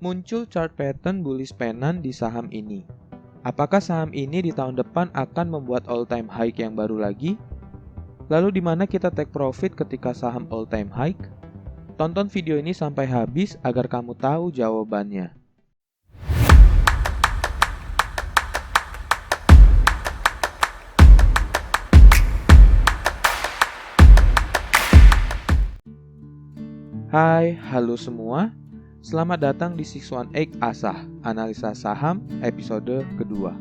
Muncul chart pattern bullish pennant di saham ini. Apakah saham ini di tahun depan akan membuat all time high yang baru lagi? Lalu di mana kita take profit ketika saham all time high? Tonton video ini sampai habis agar kamu tahu jawabannya. Hai, halo semua. Selamat datang di 618 Asah, analisa saham episode kedua.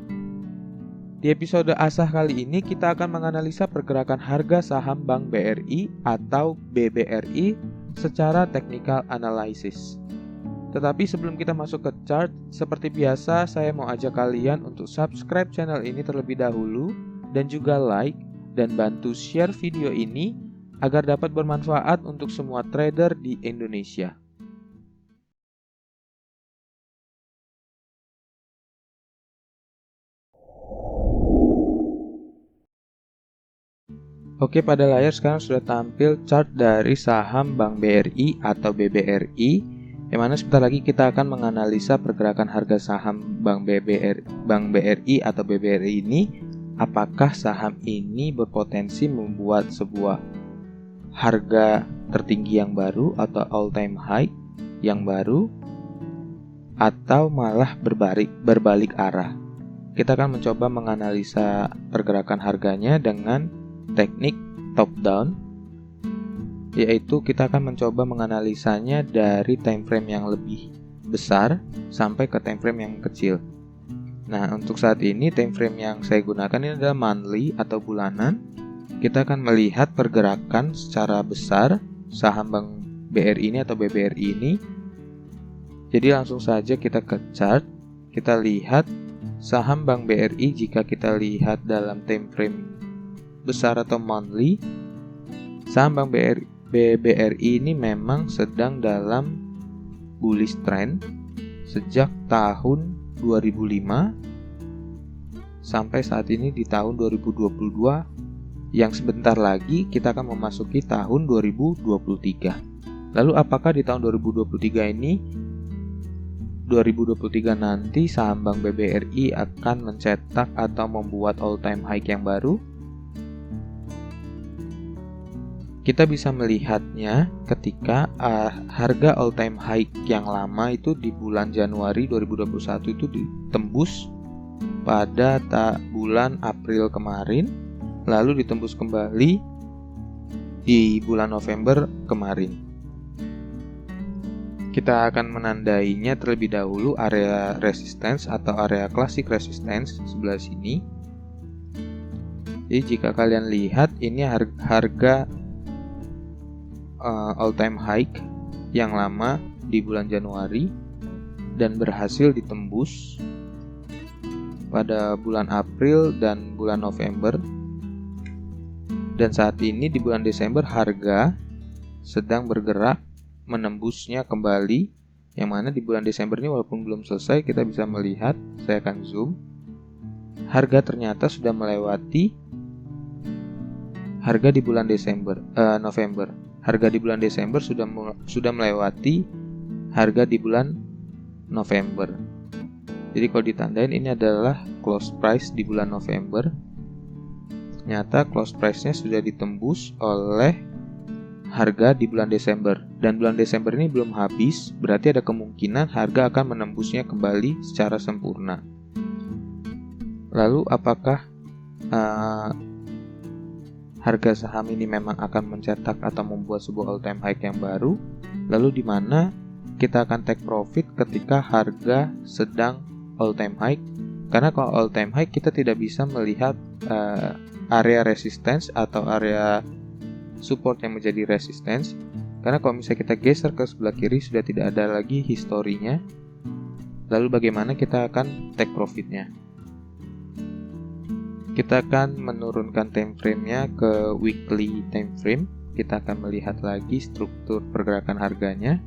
Di episode Asah kali ini kita akan menganalisa pergerakan harga saham Bank BRI atau BBRI secara technical analysis. Tetapi sebelum kita masuk ke chart, seperti biasa saya mau ajak kalian untuk subscribe channel ini terlebih dahulu dan juga like dan bantu share video ini agar dapat bermanfaat untuk semua trader di Indonesia. Oke, pada layar sekarang sudah tampil chart dari saham Bank BRI atau BBRI, yang mana sebentar lagi kita akan menganalisa pergerakan harga saham Bank BRI atau BBRI ini. Apakah saham ini berpotensi membuat sebuah harga tertinggi yang baru atau all time high yang baru, atau malah berbalik arah. Kita akan mencoba menganalisa pergerakan harganya dengan teknik top down, yaitu kita akan mencoba menganalisanya dari time frame yang lebih besar sampai ke time frame yang kecil. Nah, untuk saat ini time frame yang saya gunakan ini adalah monthly atau bulanan. Kita akan melihat pergerakan secara besar saham Bank BRI ini atau BBRI ini. Jadi langsung saja kita ke chart. Kita lihat saham Bank BRI jika kita lihat dalam time frame besar atau monthly, saham Bank BBRI ini memang sedang dalam bullish trend sejak tahun 2005 sampai saat ini di tahun 2022, yang sebentar lagi kita akan memasuki tahun 2023. Lalu apakah di tahun 2023 nanti saham Bank BBRI akan mencetak atau membuat all time high yang baru? Kita bisa melihatnya ketika harga all time high yang lama itu di bulan Januari 2021 itu ditembus pada bulan April kemarin, lalu ditembus kembali di bulan November kemarin. Kita akan menandainya terlebih dahulu area resistance atau area classic resistance sebelah sini. Jadi jika kalian lihat ini harga all time high yang lama di bulan Januari dan berhasil ditembus pada bulan April dan bulan November, dan saat ini di bulan Desember harga sedang bergerak menembusnya kembali, yang mana di bulan Desember ini walaupun belum selesai kita bisa melihat, saya akan zoom, harga ternyata sudah melewati harga di bulan November. Harga di bulan Desember sudah melewati harga di bulan November. Jadi kalau ditandain ini adalah close price di bulan November. Ternyata close price-nya sudah ditembus oleh harga di bulan Desember. Dan bulan Desember ini belum habis, berarti ada kemungkinan harga akan menembusnya kembali secara sempurna. Lalu apakah harga saham ini memang akan mencetak atau membuat sebuah all time high yang baru? Lalu di mana kita akan take profit ketika harga sedang all time high? Karena kalau all time high kita tidak bisa melihat area resistance atau area support yang menjadi resistance. Karena kalau misalnya kita geser ke sebelah kiri sudah tidak ada lagi historinya. Lalu bagaimana kita akan take profitnya? Kita akan menurunkan time frame-nya ke weekly time frame. Kita akan melihat lagi struktur pergerakan harganya.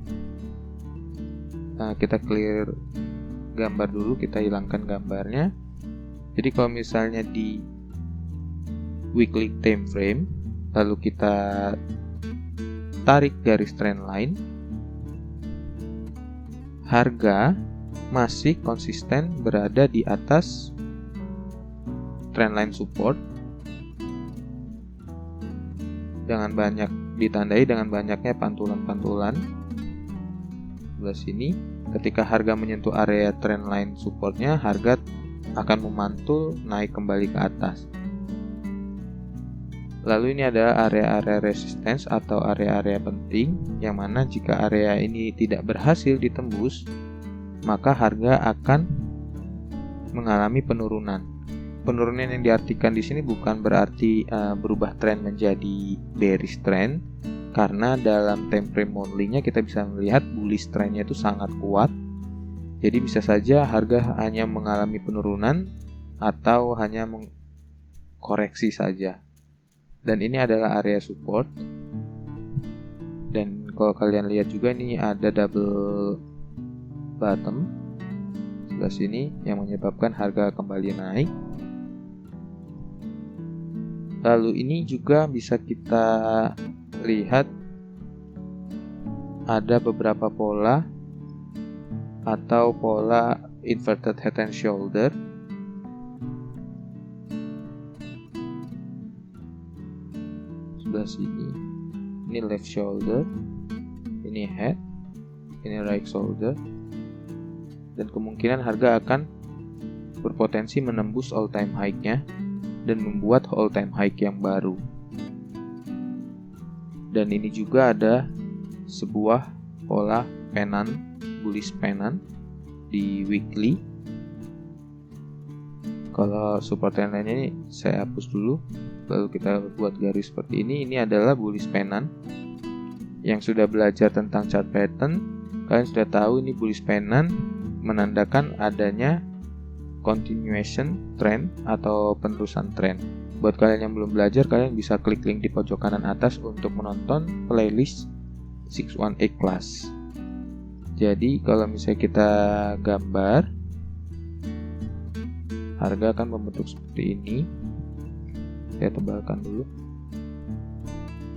Kita clear gambar dulu, kita hilangkan gambarnya. Jadi kalau misalnya di weekly time frame, lalu kita tarik garis trend line, harga masih konsisten berada di atas trendline support ditandai dengan banyaknya pantulan-pantulan sebelah sini. Ketika harga menyentuh area trendline supportnya, harga akan memantul naik kembali ke atas. Lalu ini adalah area-area resistance atau area-area penting, yang mana jika area ini tidak berhasil ditembus, maka harga akan mengalami penurunan. Penurunan yang diartikan di sini bukan berarti berubah tren menjadi bearish trend, karena dalam time frame monthly-nya kita bisa melihat bullish trend-nya itu sangat kuat. Jadi bisa saja harga hanya mengalami penurunan atau hanya mengkoreksi saja. Dan ini adalah area support. Dan kalau kalian lihat juga ini ada double bottom sebelah sini yang menyebabkan harga kembali naik. Lalu ini juga bisa kita lihat ada beberapa pola atau pola inverted head and shoulder. Sebelah sini ini left shoulder, ini head, ini right shoulder, dan kemungkinan harga akan berpotensi menembus all time high-nya dan membuat all time high yang baru. Dan ini juga ada sebuah pola pennant, bullish pennant di weekly. Kalau support trend line ini saya hapus dulu, lalu kita buat garis seperti ini. Ini adalah bullish pennant. Yang sudah belajar tentang chart pattern, kalian sudah tahu ini bullish pennant menandakan adanya continuation trend atau penerusan tren. Buat kalian yang belum belajar, kalian bisa klik link di pojok kanan atas untuk menonton playlist 618 class. Jadi kalau misalnya kita gambar, harga akan membentuk seperti ini. Saya tebalkan dulu.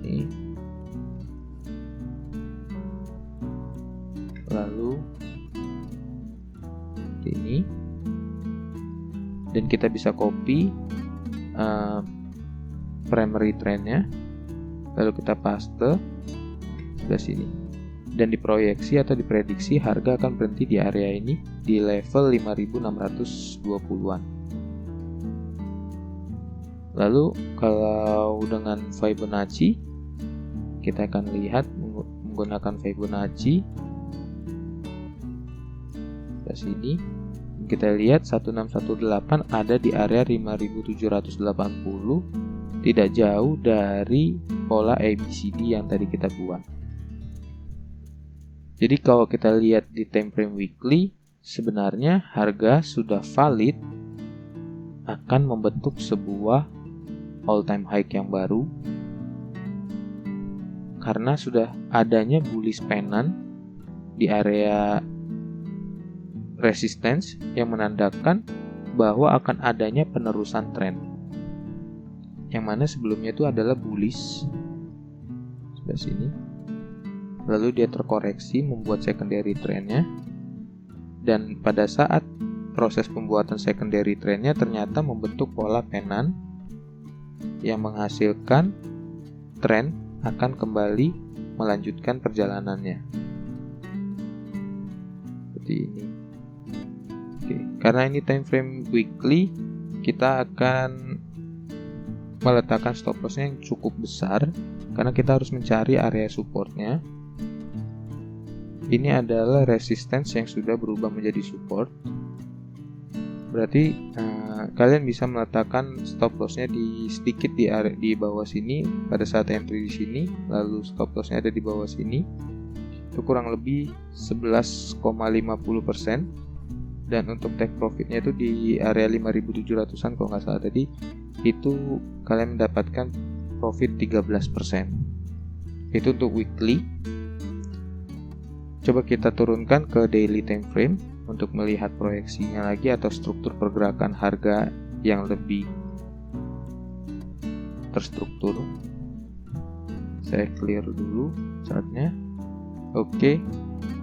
Ini. Lalu ini. Dan kita bisa copy primary trendnya, lalu kita paste sebelah sini, dan diproyeksi atau diprediksi harga akan berhenti di area ini di level 5620-an. Lalu kalau dengan Fibonacci, kita akan lihat menggunakan Fibonacci sebelah sini. Kita lihat 1618 ada di area 5780, tidak jauh dari pola ABCD yang tadi kita buat. Jadi kalau kita lihat di time frame weekly, sebenarnya harga sudah valid akan membentuk sebuah all time high yang baru, karena sudah adanya bullish pennant di area resistance yang menandakan bahwa akan adanya penerusan tren, yang mana sebelumnya itu adalah bullish sebelah sini, lalu dia terkoreksi membuat secondary trendnya, dan pada saat proses pembuatan secondary trendnya ternyata membentuk pola pennant yang menghasilkan tren akan kembali melanjutkan perjalanannya seperti ini. Oke, karena ini time frame weekly, kita akan meletakkan stop lossnya yang cukup besar, karena kita harus mencari area supportnya. Ini adalah resistance yang sudah berubah menjadi support. Berarti kalian bisa meletakkan stop lossnya sedikit di bawah sini pada saat entry di sini, lalu stop lossnya ada di bawah sini. Itu kurang lebih 11,50%. Dan untuk take profitnya itu di area 5700-an kalau nggak salah tadi, itu kalian mendapatkan profit 13%. Itu untuk weekly. Coba kita turunkan ke daily time frame untuk melihat proyeksinya lagi atau struktur pergerakan harga yang lebih terstruktur. Saya clear dulu chartnya. Oke.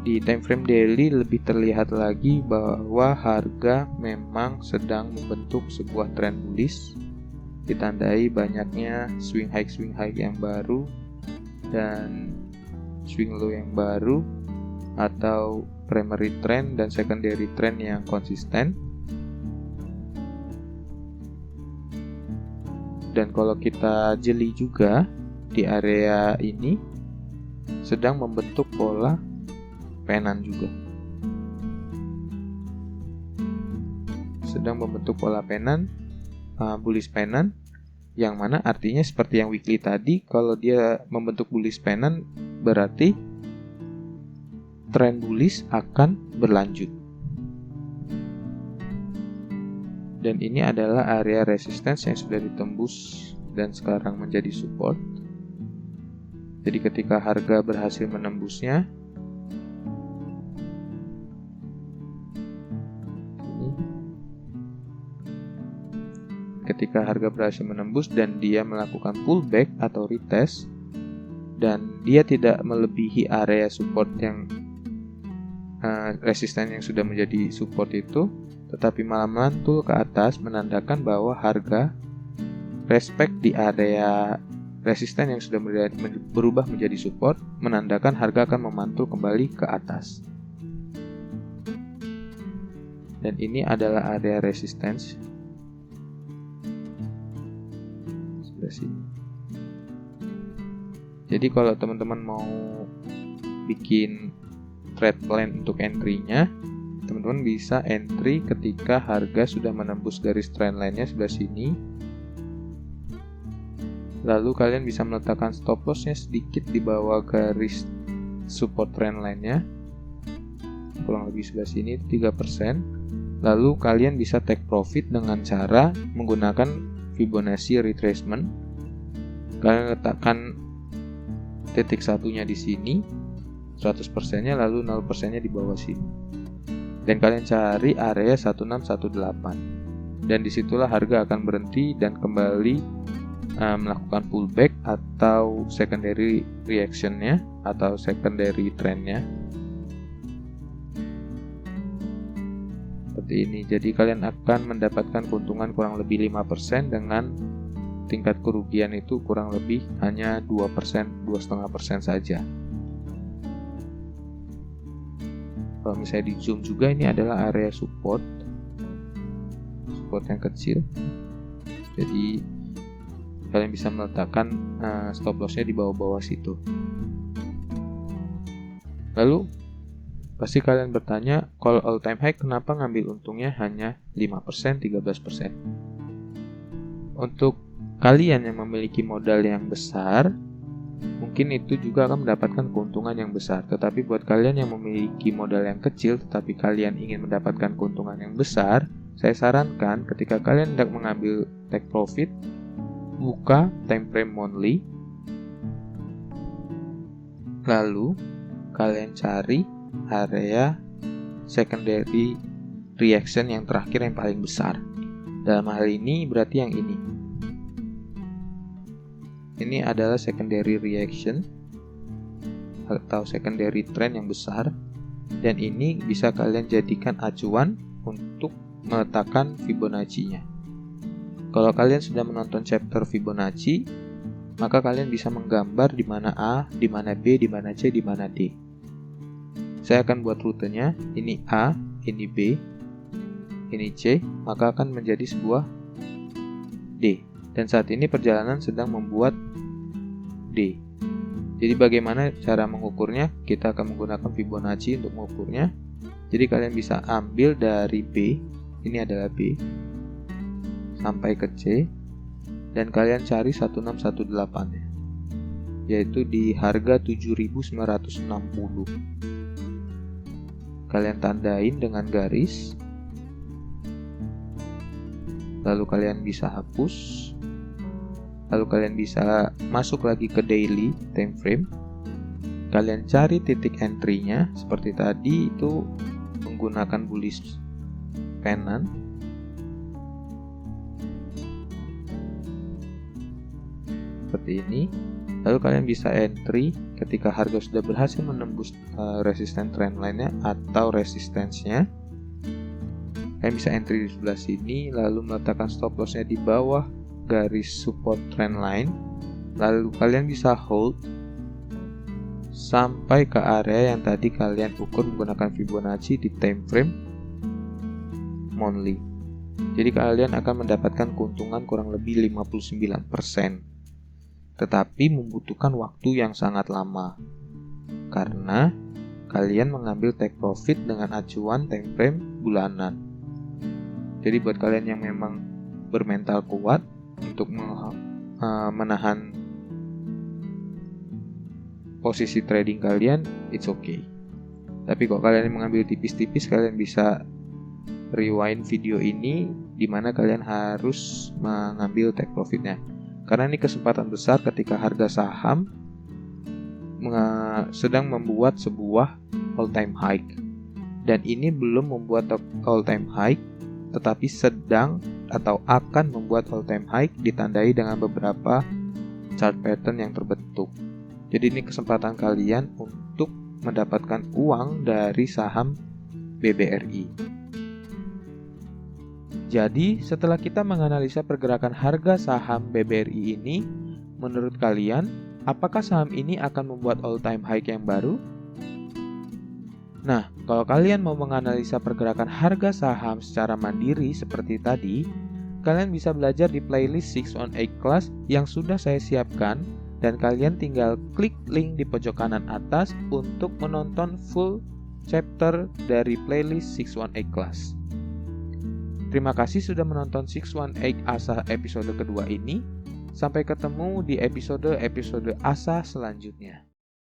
di time frame daily lebih terlihat lagi bahwa harga memang sedang membentuk sebuah trend bullish, ditandai banyaknya swing high yang baru dan swing low yang baru, atau primary trend dan secondary trend yang konsisten. Dan kalau kita jeli juga di area ini sedang membentuk pola penan juga. Sedang membentuk pola penan, bullish penan, yang mana artinya seperti yang weekly tadi, kalau dia membentuk bullish penan berarti trend bullish akan berlanjut. Dan ini adalah area resistance yang sudah ditembus dan sekarang menjadi support. Jadi ketika harga berhasil menembusnya, ketika harga berhasil menembus dan dia melakukan pullback atau retest dan dia tidak melebihi area support yang resisten yang sudah menjadi support itu, tetapi malah mantul ke atas, menandakan bahwa harga respect di area resisten yang sudah berubah menjadi support, menandakan harga akan memantul kembali ke atas. Dan ini adalah area resistance sebelah sini. Jadi kalau teman-teman mau bikin trade plan untuk entry-nya, teman-teman bisa entry ketika harga sudah menembus garis trendline-nya sebelah sini. Lalu kalian bisa meletakkan stop loss-nya sedikit di bawah garis support trendline-nya, kurang lebih sebelah sini 3%. Lalu kalian bisa take profit dengan cara menggunakan Fibonacci retracement. Kalian letakkan titik satunya di sini, 100%-nya, lalu 0%-nya di bawah sini. Dan kalian cari area 1618. Dan disitulah harga akan berhenti dan kembali melakukan pullback atau secondary reaction-nya atau secondary trend-nya. Seperti ini. Jadi kalian akan mendapatkan keuntungan kurang lebih 5% dengan tingkat kerugian itu kurang lebih hanya 2%, 2,5% saja. Kalau misalnya di zoom juga, ini adalah area support yang kecil. Jadi kalian bisa meletakkan stop loss-nya di bawah-bawah situ. Lalu pasti kalian bertanya, kalau all time high kenapa ngambil untungnya hanya 5%, 13%? Untuk kalian yang memiliki modal yang besar, mungkin itu juga akan mendapatkan keuntungan yang besar. Tetapi buat kalian yang memiliki modal yang kecil tetapi kalian ingin mendapatkan keuntungan yang besar, saya sarankan ketika kalian hendak mengambil take profit, buka time frame monthly, lalu kalian cari area secondary reaction yang terakhir yang paling besar. Dalam hal ini berarti yang ini. Ini adalah secondary reaction atau secondary trend yang besar, dan ini bisa kalian jadikan acuan untuk meletakkan Fibonacci-nya. Kalau kalian sudah menonton chapter Fibonacci, maka kalian bisa menggambar di mana A, di mana B, di mana C, di mana D. Saya akan buat rutenya, ini A, ini B, ini C, maka akan menjadi sebuah D. Dan saat ini perjalanan sedang membuat D. Jadi bagaimana cara mengukurnya? Kita akan menggunakan Fibonacci untuk mengukurnya. Jadi kalian bisa ambil dari B, ini adalah B, sampai ke C, dan kalian cari 1618-nya, yaitu di harga 7.960. Kalian tandain dengan garis, lalu kalian bisa hapus, lalu kalian bisa masuk lagi ke daily time frame. Kalian cari titik entry-nya seperti tadi, itu menggunakan bullish pennant. Seperti ini. Lalu kalian bisa entry, ketika harga sudah berhasil menembus resisten trendline-nya atau resistensinya, kalian bisa entry di sebelah sini, lalu meletakkan stop loss-nya di bawah garis support trendline, lalu kalian bisa hold sampai ke area yang tadi kalian ukur menggunakan Fibonacci di time frame monthly. Jadi kalian akan mendapatkan keuntungan kurang lebih 59%. Tetapi membutuhkan waktu yang sangat lama karena kalian mengambil take profit dengan acuan time frame bulanan. Jadi buat kalian yang memang bermental kuat untuk menahan posisi trading kalian, it's okay. Tapi kalau kalian mengambil tipis-tipis, kalian bisa rewind video ini di mana kalian harus mengambil take profitnya. Karena ini kesempatan besar ketika harga saham sedang membuat sebuah all-time high. Dan ini belum membuat all-time high, tetapi sedang atau akan membuat all-time high ditandai dengan beberapa chart pattern yang terbentuk. Jadi ini kesempatan kalian untuk mendapatkan uang dari saham BBRI. Jadi, setelah kita menganalisa pergerakan harga saham BBRI ini, menurut kalian, apakah saham ini akan membuat all-time high yang baru? Nah, kalau kalian mau menganalisa pergerakan harga saham secara mandiri seperti tadi, kalian bisa belajar di playlist 618 Class yang sudah saya siapkan, dan kalian tinggal klik link di pojok kanan atas untuk menonton full chapter dari playlist 618 Class. Terima kasih sudah menonton 618 Asa episode kedua ini. Sampai ketemu di episode-episode Asa selanjutnya.